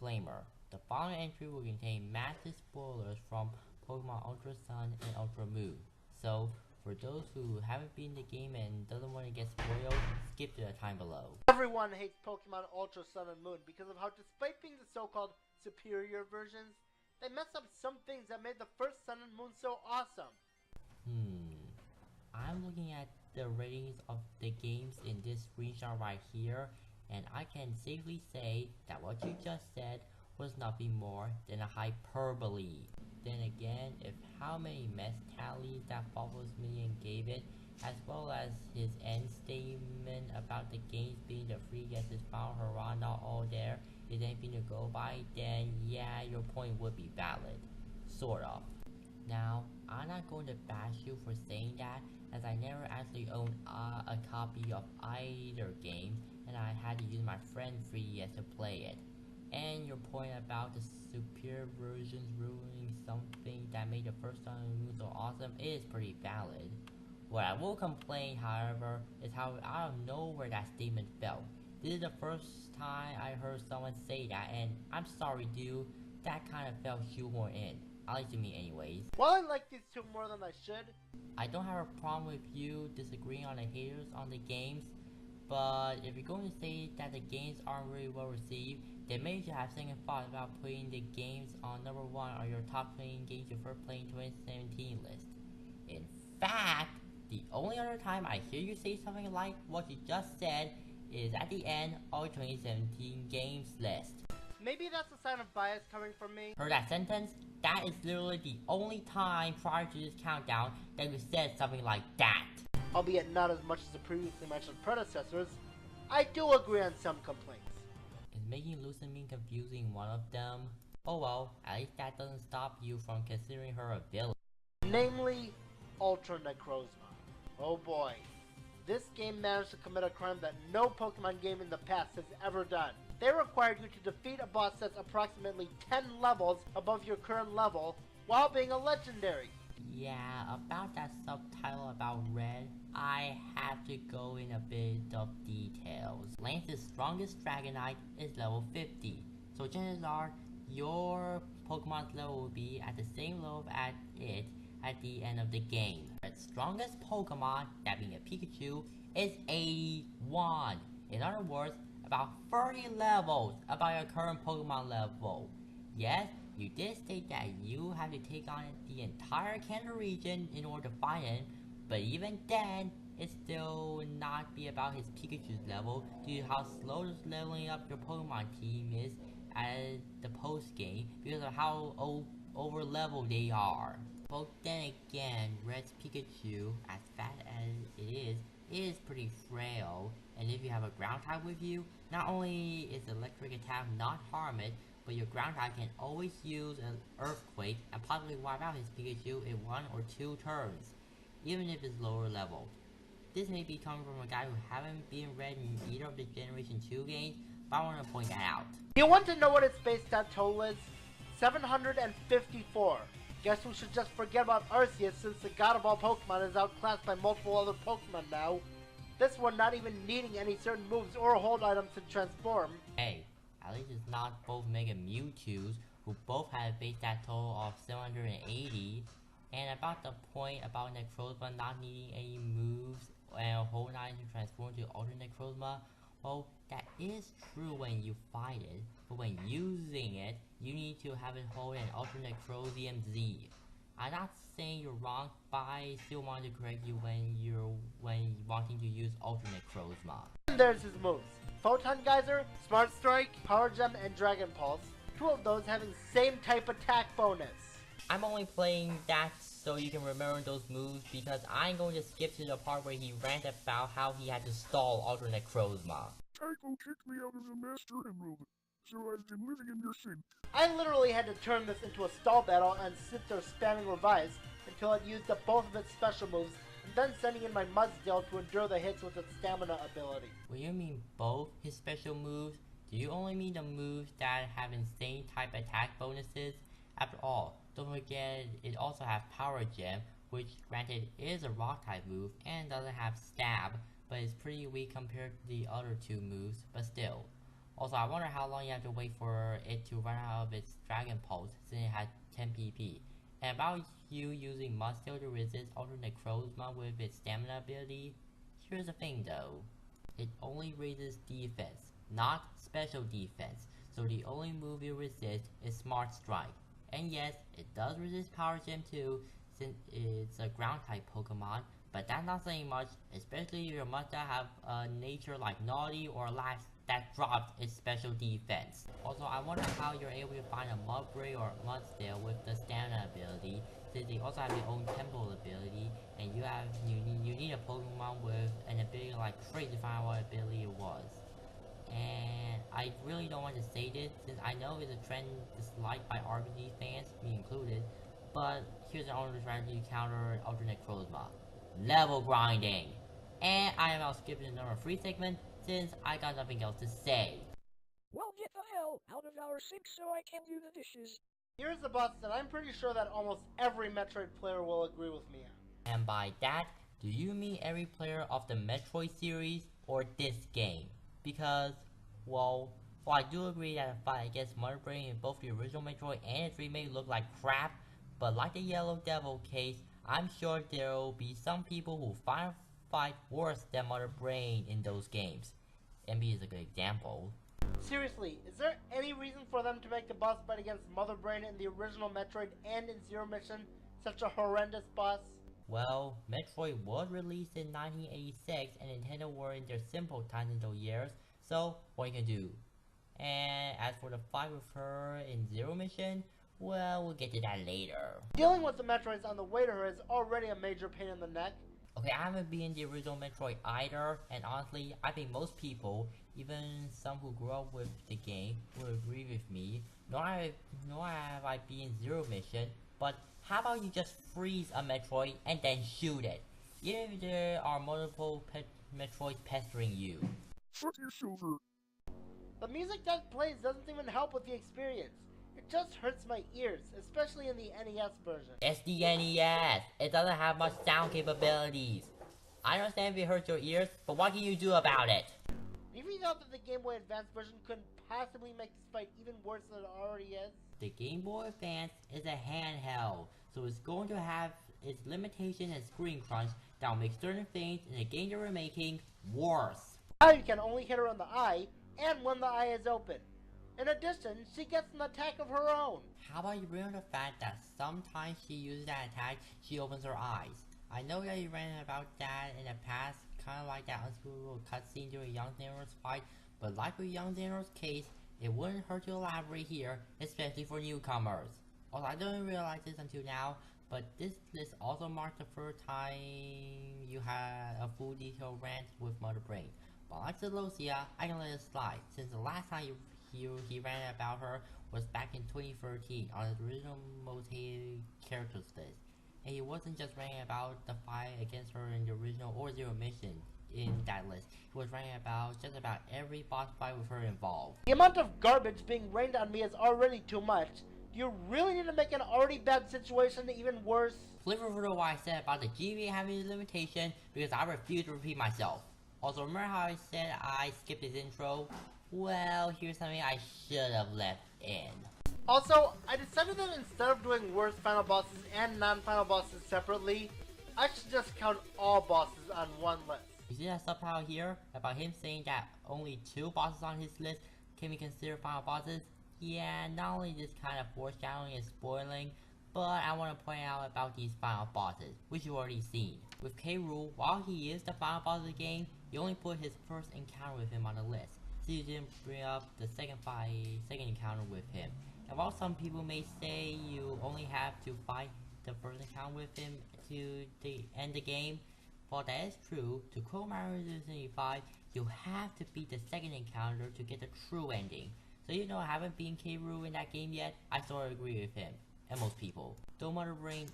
Disclaimer: the following entry will contain massive spoilers from Pokemon Ultra Sun and Ultra Moon. So, for those who haven't beaten the game and doesn't want to get spoiled, skip to the time below. Everyone hates Pokemon Ultra Sun and Moon because of how, despite being the so-called superior versions, they messed up some things that made the first Sun and Moon so awesome. I'm looking at the ratings of the games in this screenshot right here, and I can safely say that what you just said was nothing more than a hyperbole. Then again, if how many mess tallies that Follows Million gave it, as well as his end statement about the games being the free guesses final hurrah not all there is anything to go by, then yeah, your point would be valid. Sort of. Now, I'm not going to bash you for saying that, as I never actually owned a copy of either game, and I had to use my friend's 3DS to play it. And your point about the superior versions ruining something that made the first Sun and Moon so awesome is pretty valid. What I will complain, however, is how out of nowhere that statement fell. This is the first time I heard someone say that, and I'm sorry dude, that kind of felt shoehorned in. At least to me anyways. While I like these two more than I should, I don't have a problem with you disagreeing on the haters on the games, but if you're going to say that the games aren't really well received, then maybe you should have second thought about putting the games on number 1 on your top playing games you first played in 2017 list. In fact, the only other time I hear you say something like what you just said is at the end of 2017 games list. maybe that's a sign of bias coming from me. Heard that sentence? That is literally the only time prior to this countdown that you said something like that. Albeit not as much as the previously mentioned predecessors, I do agree on some complaints. Is making Lusamine confusing one of them? Oh well, at least that doesn't stop you from considering her a villain. Namely, Ultra Necrozma. Oh boy. This game managed to commit a crime that no Pokemon game in the past has ever done. They required you to defeat a boss that's approximately 10 levels above your current level while being a legendary. Yeah, about that subtitle about Red, I have to go in a bit of details. Lance's strongest Dragonite is level 50, so chances are your Pokemon's level will be at the same level as it at the end of the game. Its strongest Pokemon, that being a Pikachu, is 81. In other words, about 30 levels above your current Pokemon level. Yes, you did state that you have to take on the entire Kanto region in order to fight him, but even then, it still would not be about his Pikachu's level due to how slow leveling up your Pokemon team is at the post game because of how over leveled they are. But then again, Red's Pikachu, as fat as it is pretty frail, and if you have a ground type with you, not only is electric attack not harm it, but your ground type can always use an earthquake and possibly wipe out his Pikachu in 1 or 2 turns, even if it's lower level. This may be coming from a guy who haven't been read in either of the Generation 2 games, but I want to point that out. You want to know what its base stat total is? 754. Guess we should just forget about Arceus since the god of all Pokemon is outclassed by multiple other Pokemon now. This one not even needing any certain moves or hold items to transform. Hey, at least it's not both Mega Mewtwo's, who both had a base stat total of 780, and about the point about Necrozma not needing any moves and hold items to transform to Ultra Necrozma, well, that is true when you fight it, but when using it, you need to have it hold an Ultra Necrozium Z. I'm not saying you're wrong, but I still want to correct you when wanting to use Ultra Necrozma. And there's his moves. Photon Geyser, Smart Strike, Power Gem, and Dragon Pulse. 2 of those having same type attack bonus. I'm only playing that so you can remember those moves because I'm going to skip to the part where he ranted about how he had to stall Ultra Necrozma. Tycho kicked me out of the Master Emerald, so I've been living in your sin. I literally had to turn this into a stall battle and sit there spamming Revives until it used up both of its special moves, and then sending in my Mudsdale to endure the hits with its stamina ability. When you mean both his special moves, do you only mean the moves that have insane type attack bonuses? After all, don't forget it also has Power Gem, which granted is a rock type move and doesn't have stab, but it's pretty weak compared to the other 2 moves, but still. Also, I wonder how long you have to wait for it to run out of its Dragon Pulse since it has 10 PP. And about you using Mustio to resist alternate Necrozma with its stamina ability, here's the thing though. It only raises defense, not special defense, so the only move you resist is Smart Strike. And yes, it does resist Power Gem too, since it's a ground type Pokemon, but that's not saying much, especially if your Mustio have a nature like Naughty or Lax that drops its special defense. Also, I wonder how you're able to find a Mudbray or Mudsdale with the stamina ability, since they also have their own temple ability, and you need a Pokemon with an ability like Trait to find out what ability it was. And I really don't want to say this, since I know it's a trend disliked by RPG fans, me included, but here's an alternate strategy to counter alternate Necrozma. Level grinding! And I am now skipping the number 3 segment, since I got nothing else to say. Well, get the hell out of our sink so I can do the dishes. Here's the boss that I'm pretty sure that almost every Metroid player will agree with me on. And by that, do you mean every player of the Metroid series or this game? Because, well, I do agree that the fight against Mudbray in both the original Metroid and its remake look like crap, but like the Yellow Devil case, I'm sure there will be some people who fight worse than Mother Brain in those games. MB is a good example. Seriously, is there any reason for them to make the boss fight against Mother Brain in the original Metroid and in Zero Mission such a horrendous boss? Well, Metroid was released in 1986 and Nintendo were in their simple times in those years, so what you can do? And as for the fight with her in Zero Mission, well, we'll get to that later. Dealing with the Metroids on the way to her is already a major pain in the neck. Okay, I haven't been the original Metroid either, and honestly, I think most people, even some who grew up with the game, will agree with me. Nor have I been Zero Mission, but how about you just freeze a Metroid and then shoot it, even if there are multiple Metroids pestering you. Shrug your shoulder. The music that plays doesn't even help with the experience. It just hurts my ears, especially in the NES version. It's the NES. It doesn't have much sound capabilities. I understand if it hurts your ears, but what can you do about it? Do you know that the Game Boy Advance version couldn't possibly make this fight even worse than it already is? The Game Boy Advance is a handheld, so it's going to have its limitation and screen crunch that will make certain things in the game they were making worse. Now you can only hit her on the eye, and when the eye is open. In addition, she gets an attack of her own. How about you bring up the fact that sometimes she uses that attack, she opens her eyes. I know that you ran about that in the past, kind of like that unspoolable cutscene during Young Xehanort's fight, but like with Young Xehanort's case, it wouldn't hurt to elaborate here, especially for newcomers. Also, I didn't realize this until now, but this list also marks the first time you had a full detailed rant with Mother Brain. But like Celosia, I can let it slide, since the last time he ran about her was back in 2013 on the original most hated characters list. And he wasn't just ranting about the fight against her in the original or Zero Mission in that list. He was ranting about just about every boss fight with her involved. The amount of garbage being rained on me is already too much. Do you really need to make an already bad situation even worse? Please refer to what I said about the GBA having a limitation, because I refuse to repeat myself. Also, remember how I said I skipped his intro? Well, here's something I should have left in. Also, I decided that instead of doing worst final bosses and non-final bosses separately, I should just count all bosses on one list. You see that subtitle here about him saying that only 2 bosses on his list can be considered final bosses? Yeah, not only this kind of foreshadowing and spoiling, but I want to point out about these final bosses, which you've already seen. With K. Rool, while he is the final boss of the game, you only put his first encounter with him on the list, so you didn't bring up the second encounter with him. And while some people may say you only have to fight the first encounter with him to end the game, while that is true, to quote Mario 75, you have to beat the second encounter to get the true ending. So even though I haven't beaten K. Rool in that game yet, I sort of agree with him, and most people. Though Mother Brain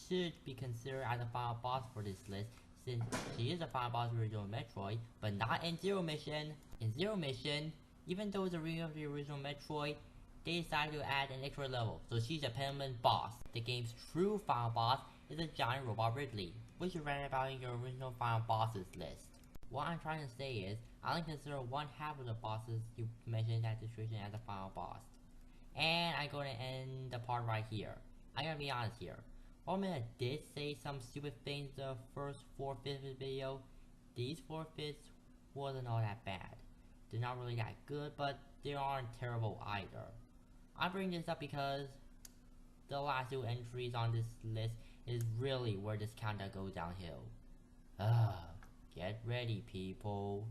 should be considered as a final boss for this list, since she is a final boss of the original Metroid, but not in Zero Mission. In Zero Mission, even though it's a remake of the original Metroid, they decided to add an extra level, so she's a permanent boss. The game's true final boss is a giant robot Ridley, which you read about in your original final bosses list. What I'm trying to say is, I only consider one half of the bosses you mentioned in that situation as a final boss. And I'm going to end the part right here. I'm gonna be honest here. While I did say some stupid things the first 4/5 of the video, these 4/5 wasn't all that bad. They're not really that good, but they aren't terrible either. I bring this up because the last 2 entries on this list is really where this countdown goes downhill. Get ready, people.